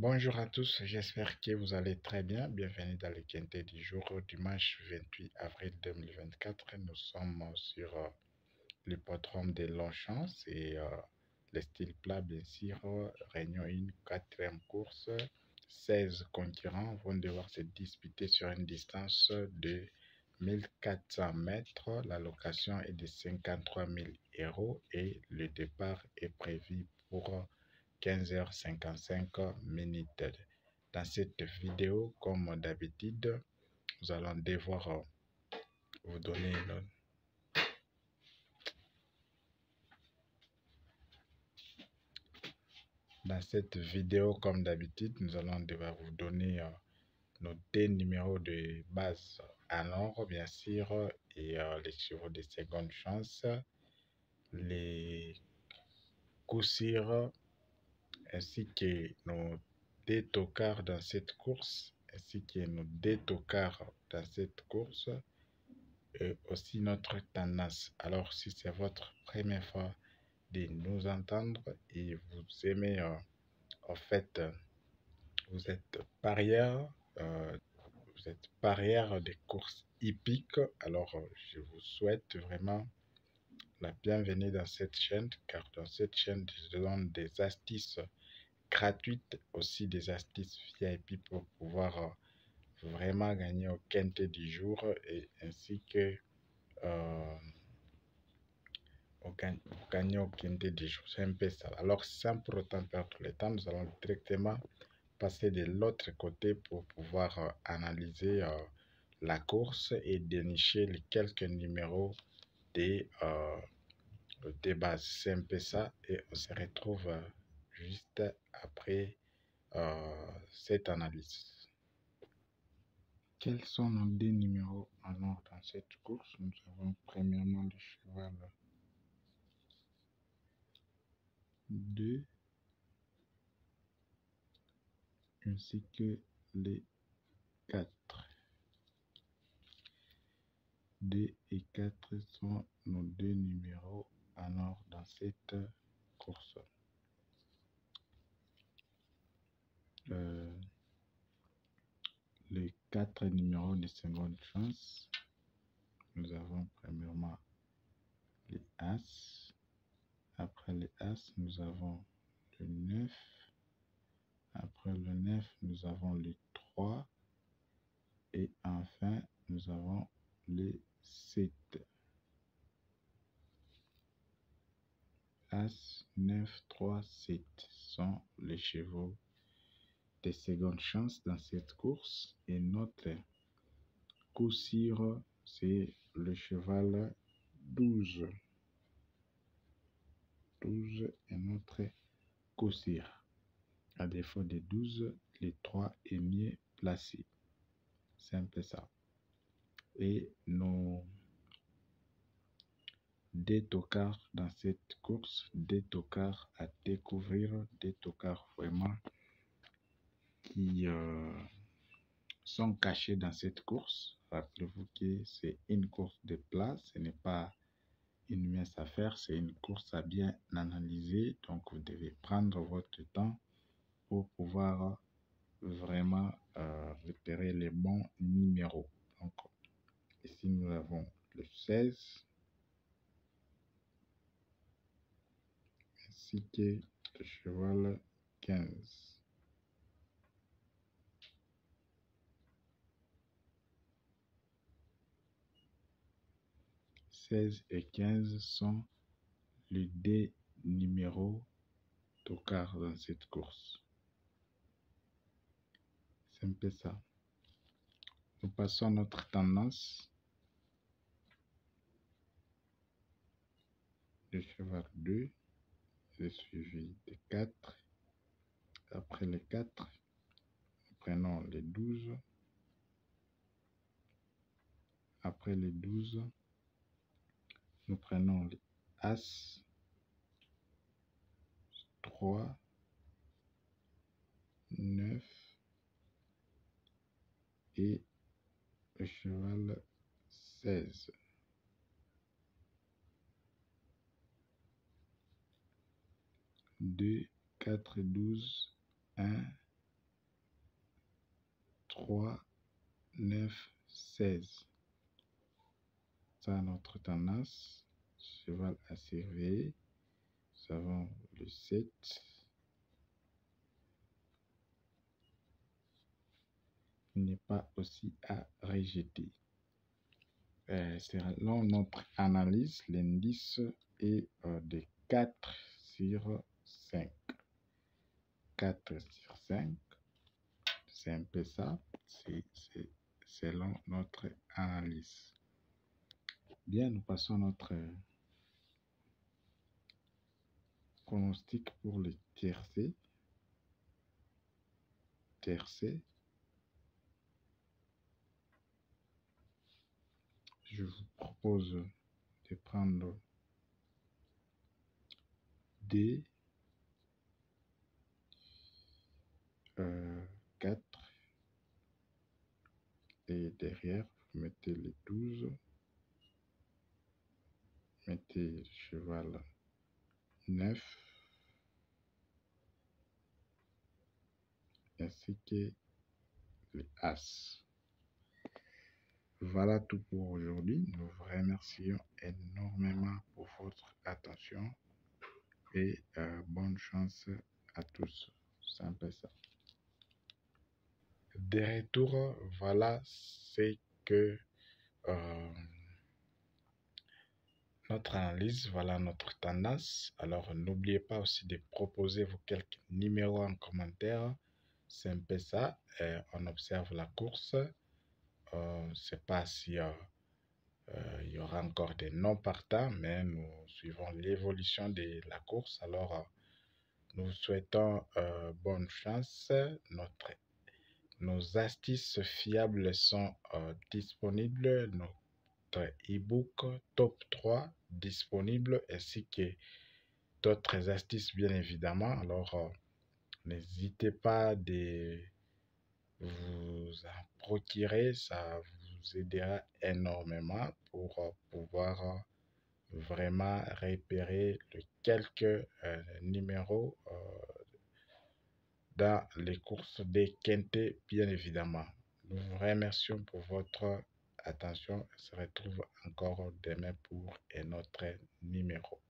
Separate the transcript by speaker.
Speaker 1: Bonjour à tous, j'espère que vous allez très bien. Bienvenue dans le quintet du jour, dimanche 28 avril 2024. Nous sommes sur l'hippodrome de Longchamp et le style plat, bien sûr. Réunion 1, quatrième course. 16 concurrents vont devoir se disputer sur une distance de 1400 mètres. La location est de 53 000 € et le départ est prévu pour 15h55 minutes. Dans cette vidéo, comme d'habitude, nous allons devoir vous donner vous donner nos deux numéros de base en or, bien sûr, et les chevaux de seconde chance, les coups sûrs, ainsi que nos deux tocards dans cette course, et aussi notre tendance. Alors, si c'est votre première fois de nous entendre et vous aimez, en fait, vous êtes parieur des courses hippiques, alors je vous souhaite vraiment la bienvenue dans cette chaîne, car dans cette chaîne, je donne des astuces gratuites, aussi des astuces VIP pour pouvoir vraiment gagner au quintet du jour et ainsi que gagner au quintet du jour. C'est un peu ça. Alors, sans pour autant perdre le temps, nous allons directement passer de l'autre côté pour pouvoir analyser la course et dénicher les quelques numéros des bases. C'est un peu ça et on se retrouve juste après cette analyse. Quels sont nos deux numéros en or dans cette course? Nous avons premièrement le cheval 2 ainsi que les 4. 2 et 4 sont nos deux numéros en or dans cette course. Les 4 numéros de seconde chance, nous avons premièrement les As. Après les As, nous avons le 9. Après le 9, nous avons le 3. Et enfin, nous avons le 7. As, 9, 3, 7 sont les chevaux de seconde chance dans cette course. Et notre coup sûr, c'est le cheval 12. 12 est notre coup sûr. À défaut de 12, les 3 est mieux placé. C'est un peu ça. Et nos deux tocards dans cette course, deux tocards à découvrir, des tocards vraiment qui sont cachés dans cette course. Rappelez-vous que c'est une course de place, ce n'est pas une mince affaire, c'est une course à bien analyser. Donc vous devez prendre votre temps pour pouvoir vraiment repérer les bons numéros. Donc ici nous avons le 16 ainsi que le cheval 15. 16 et 15 sont les deux numéros tocards dans cette course. C'est un peu ça. Nous passons à notre tendance. Le cheval 2 est suivi de 4. Après les 4, nous prenons les 12. Après les 12, nous prenons les As, 3, 9 et le cheval 16. Deux, 4, 12, 1, 3, 9, 16. Ça, notre tendance. Cheval à surveiller. Nous avons le 7. Il n'est pas aussi à rejeter. Selon notre analyse, l'indice est de 4 sur 5. 4 sur 5, c'est un peu ça, c'est selon notre analyse. Bien, nous passons à notre pronostic pour le tiercé. Je vous propose de prendre D, 4 et derrière, vous mettez les 12, mettez le cheval 9 ainsi que le As. Voilà tout pour aujourd'hui. Nous vous remercions énormément pour votre attention et bonne chance à tous. C'est un peu ça. De retour, voilà ce que notre analyse, voilà notre tendance. Alors n'oubliez pas aussi de proposer vos quelques numéros en commentaire. C'est un peu ça. On observe la course. Je ne sais pas si il y aura encore des non partants, mais nous suivons l'évolution de la course. Alors, nous souhaitons bonne chance. Nos astuces fiables sont disponibles. Notre e-book Top 3 disponible, ainsi que d'autres astuces, bien évidemment. Alors, n'hésitez pas de vous en procurer. Ça vous aidera énormément pour pouvoir vraiment repérer quelques numéros dans les courses des quintés, bien évidemment. Nous vous remercions pour votre attention. On se retrouve encore demain pour un autre numéro.